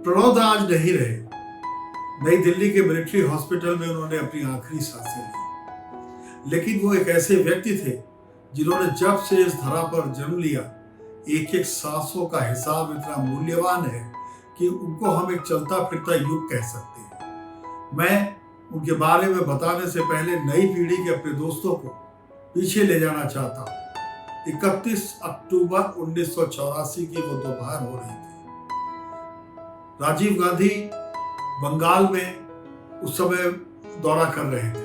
प्रणब दा आज नहीं रहे। नई दिल्ली के मिलिट्री हॉस्पिटल में उन्होंने अपनी आखिरी सांसें ली, लेकिन वो एक ऐसे व्यक्ति थे जिन्होंने जब से इस धरा पर जन्म लिया, एक एक सांसों का हिसाब इतना मूल्यवान है कि उनको हम एक चलता फिरता युग कह सकते हैं। मैं उनके बारे में बताने से पहले नई पीढ़ी के अपने दोस्तों को पीछे ले जाना चाहता हूँ। 31 अक्टूबर 1984 की वो दोपहर हो रही थी। राजीव गांधी बंगाल में उस समय दौरा कर रहे थे।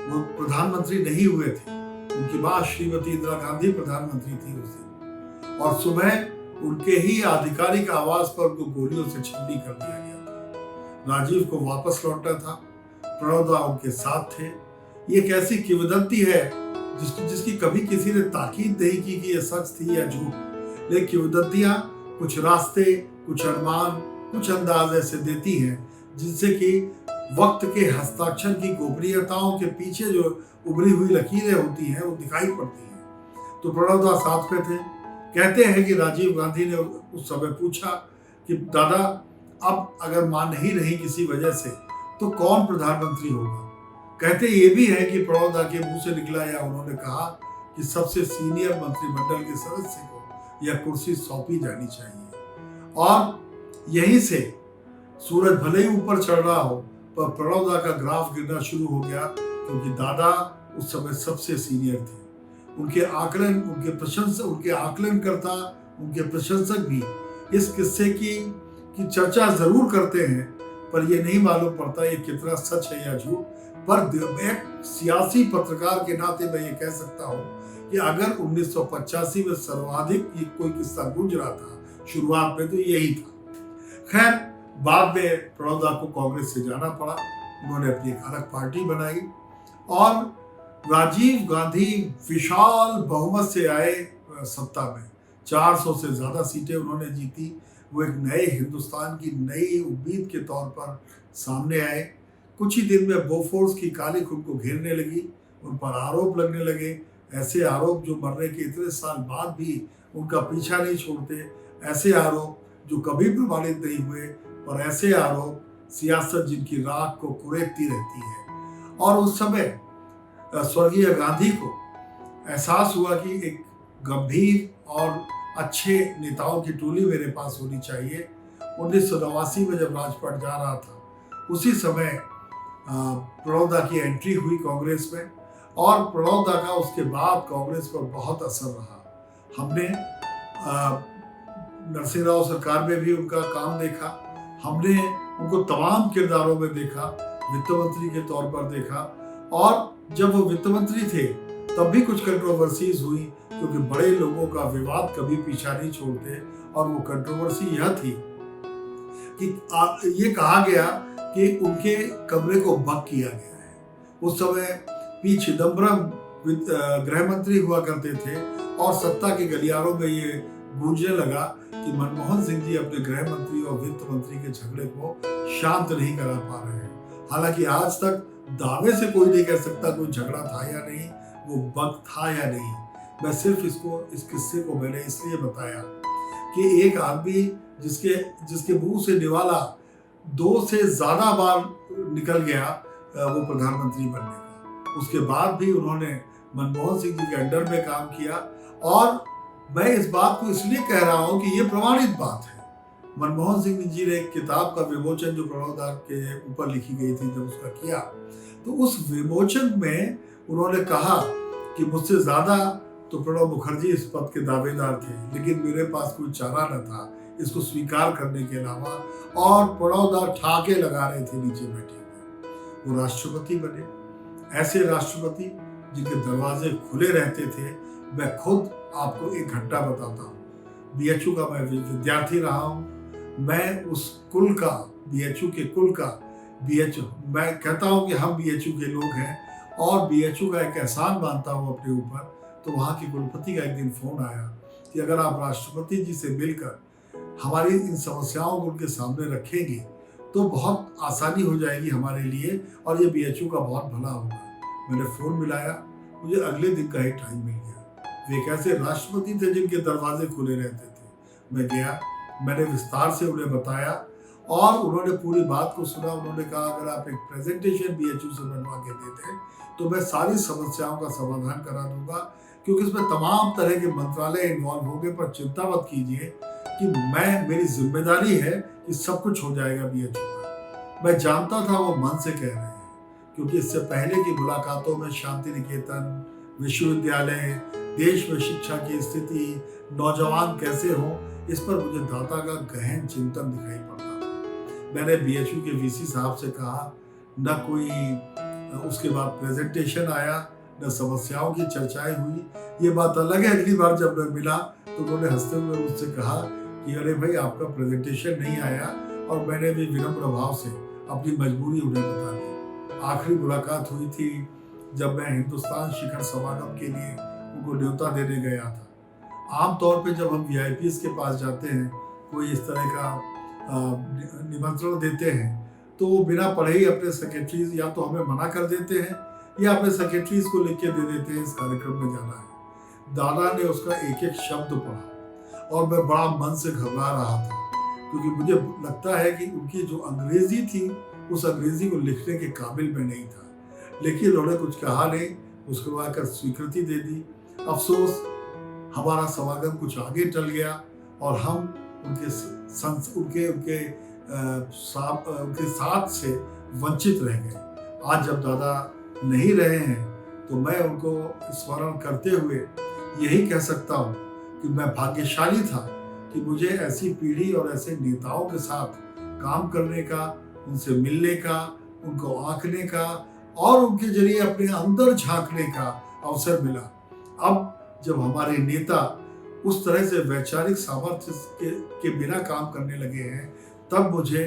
वो प्रधानमंत्री नहीं हुए थे, उनकी मां श्रीमती इंदिरा गांधी प्रधानमंत्री थी उस दिन, और सुबह उनके ही आधिकारिक आवास पर उनको गोलियों से छलनी कर दिया गया था। राजीव को वापस लौटना था, प्रणब दा उनके साथ थे। ये एक ऐसी किंवदंती है जिसकी कभी किसी ने ताकीद नहीं की कि यह सच थी या झूठ, लेकिन किंवदंतियां कुछ रास्ते, कुछ अनुमान, कुछ अंदाज ऐसे देती हैं जिनसे कि वक्त के हस्ताक्षर की गोपनीयताओं के पीछे जो उभरी हुई लकीरें होती हैं वो दिखाई पड़ती हैं। तो प्रणब दा साथ में थे। कहते हैं कि राजीव गांधी ने उस समय पूछा कि दादा, अब अगर मां नहीं रही किसी वजह से तो कौन प्रधानमंत्री होगा। कहते ये भी है कि प्रणब दा के मुंह से निकला या उन्होंने कहा कि सबसे सीनियर मंत्रिमंडल के सदस्य को यह कुर्सी सौंपी जानी चाहिए। और यहीं से सूरज भले ही ऊपर चढ़ रहा हो, पर प्रणब दा का ग्राफ गिरना शुरू हो गया, क्योंकि दादा उस समय सबसे सीनियर थे। उनके आकलनकर्ता, उनके प्रशंसक भी इस किस्से की चर्चा जरूर करते हैं, पर यह नहीं मालूम पड़ता ये कितना सच है या झूठ। पर एक सियासी पत्रकार के नाते मैं ये कह सकता हूँ कि अगर 1985 में सर्वाधिक कोई किस्सा गूंज रहा था शुरुआत में, तो यही था। खैर, बाद में प्रणब दा को कांग्रेस से जाना पड़ा। उन्होंने अपनी एक अलग पार्टी बनाई और राजीव गांधी विशाल बहुमत से आए सत्ता में। 400 से ज्यादा सीटें उन्होंने जीती। वो एक नए हिंदुस्तान की नई उम्मीद के तौर पर सामने आए। कुछ ही दिन में बोफोर्स की कालिख उनको घेरने लगी, उन पर आरोप लगने लगे, ऐसे आरोप जो मरने के इतने साल बाद भी उनका पीछा नहीं छोड़ते, ऐसे आरोप जो कभी प्रमाणित नहीं हुए, और ऐसे आरोप सियासत जिनकी राख को कुरेदती रहती है। और उस समय स्वर्गीय गांधी को एहसास हुआ कि एक गंभीर और अच्छे नेताओं की टोली मेरे पास होनी चाहिए। 1989 में जब राजपाट जा रहा था, उसी समय प्रणब दा की एंट्री हुई कांग्रेस में, और प्रणब दा का उसके बाद कांग्रेस पर बहुत असर रहा। हमने नरसिंह राव सरकार में भी उनका काम देखा, हमने उनको तमाम किरदारों में देखा, वित्त मंत्री के तौर पर देखा, और जब वो वित्त मंत्री थे तब भी कुछ कंट्रोवर्सीज हुई, क्योंकि बड़े लोगों का विवाद कभी पीछा नहीं छोड़ते। और वो कंट्रोवर्सी यह थी कि ये कहा गया कि उनके कमरे को बग किया गया है। उस समय पी चिदम्बरम गृह मंत्री हुआ करते थे, और सत्ता के गलियारों में ये गूंजने लगा कि मनमोहन सिंह जी अपने गृह मंत्री और वित्त मंत्री के झगड़े को शांत नहीं करा पा रहे हैं। हालांकि आज तक दावे से कोई नहीं कह सकता कोई झगड़ा था या नहीं, वो बग था या नहीं। मैं सिर्फ इस किस्से को मैंने इसलिए बताया कि एक आदमी जिसके मुंह से निवाला 2 से ज्यादा बार निकल गया वो प्रधानमंत्री बनने का, उसके बाद भी उन्होंने मनमोहन सिंह जी के अंडर में काम किया। और मैं इस बात को इसलिए कह रहा हूं कि ये प्रमाणित बात है। मनमोहन सिंह जी ने एक किताब का विमोचन जो प्रणब दा के ऊपर लिखी गई थी, जब उसका किया, तो उस विमोचन में उन्होंने कहा कि मुझसे ज्यादा तो प्रणब मुखर्जी इस पद के दावेदार थे, लेकिन मेरे पास कोई चारा न था इसको स्वीकार करने के अलावा, और प्रणब दा ठाके लगा रहे थे नीचे बैठे हुए। वो राष्ट्रपति बने, ऐसे राष्ट्रपति जिनके दरवाजे खुले रहते थे। मैं खुद आपको एक घटना बताता हूँ। बीएचयू का मैं विद्यार्थी रहा हूँ। मैं उस कुल का, बीएचयू के कुल का, मैं कहता हूँ कि हम बीएचयू के लोग हैं, और बीएचयू का एक एहसान मानता हूँ अपने ऊपर। तो वहाँ के कुलपति का एक दिन फोन आया कि अगर आप राष्ट्रपति जी से मिलकर हमारी इन समस्याओं को उनके सामने रखेंगे तो बहुत आसानी हो जाएगी हमारे लिए, और ये बीएचयू का बहुत भला होगा। मैंने फोन मिलाया, मुझे अगले दिन का ही टाइम मिल गया। वे एक ऐसे राष्ट्रपति थे जिनके दरवाजे खुले रहते थे। मैं गया, मैंने विस्तार से उन्हें बताया, और उन्होंने पूरी बात को सुना। उन्होंने कहा अगर आप एक प्रेजेंटेशन बीएचयू से बनवा के देते तो मैं सारी समस्याओं का समाधान करा दूंगा, क्योंकि इसमें तमाम तरह के मंत्रालय इन्वॉल्व होंगे, पर चिंता मत कीजिए कि मेरी जिम्मेदारी है कि सब कुछ हो जाएगा बीएचयू का। मैं जानता था वो मन से कह रहे हैं, क्योंकि इससे पहले की मुलाकातों में शांति निकेतन, विश्वविद्यालय, देश में शिक्षा की स्थिति, नौजवान कैसे हों, इस पर मुझे दाता का गहन चिंतन दिखाई पड़ता था। मैंने बीएचयू के वीसी साहब से कहा, न कोई उसके बाद प्रेजेंटेशन आया, न समस्याओं की चर्चाएं हुई। ये बात अलग है, अगली बार जब मैं मिला तो उन्होंने हंसते हुए मुझसे कहा कि अरे भाई आपका प्रेजेंटेशन नहीं आया, और मैंने भी विनम्र भाव से अपनी मजबूरी उन्हें बता दी। आखिरी मुलाकात हुई थी जब मैं हिंदुस्तान शिखर समागम के लिए उनको न्योता देने गया था। आमतौर पे जब हम वीआईपीज के पास जाते हैं, कोई इस तरह का निमंत्रण देते हैं, तो वो बिना पढ़े ही अपने सेक्रेटरीज या तो हमें मना कर देते हैं या अपने सेक्रेटरीज को लिख के दे देते हैं इस कार्यक्रम में जाना है। दादा ने उसका एक एक शब्द पढ़ा और मैं बड़ा मन से घबरा रहा था, क्योंकि मुझे लगता है कि उनकी जो अंग्रेजी थी उस अंग्रेजी को लिखने के काबिल में नहीं था। लेकिन उन्होंने कुछ कहा नहीं, उसके बाद कर स्वीकृति दे दी। अफसोस हमारा समागम कुछ आगे टल गया और हम उनके साथ से वंचित रह गए। आज जब दादा नहीं रहे हैं तो मैं उनको स्मरण करते हुए यही कह सकता हूँ कि मैं भाग्यशाली था कि मुझे ऐसी पीढ़ी और ऐसे नेताओं के साथ काम करने का, उनसे मिलने का, उनको आंकने का और उनके जरिए अपने अंदर झांकने का अवसर मिला। अब जब हमारे नेता उस तरह से वैचारिक सामर्थ्य के बिना काम करने लगे हैं, तब मुझे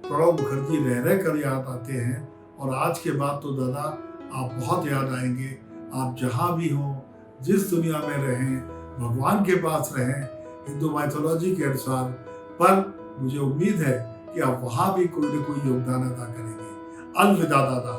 प्रणब मुखर्जी रह रह कर याद आते हैं। और आज के बाद तो दादा आप बहुत याद आएंगे। आप जहाँ भी हों, जिस दुनिया में रहें, भगवान के पास रहें, हिंदू माइथोलॉजी के अनुसार, पर मुझे उम्मीद है कि आप वहाँ भी कोई न कोई योगदान अदा करेंगे। अलविदा दादा।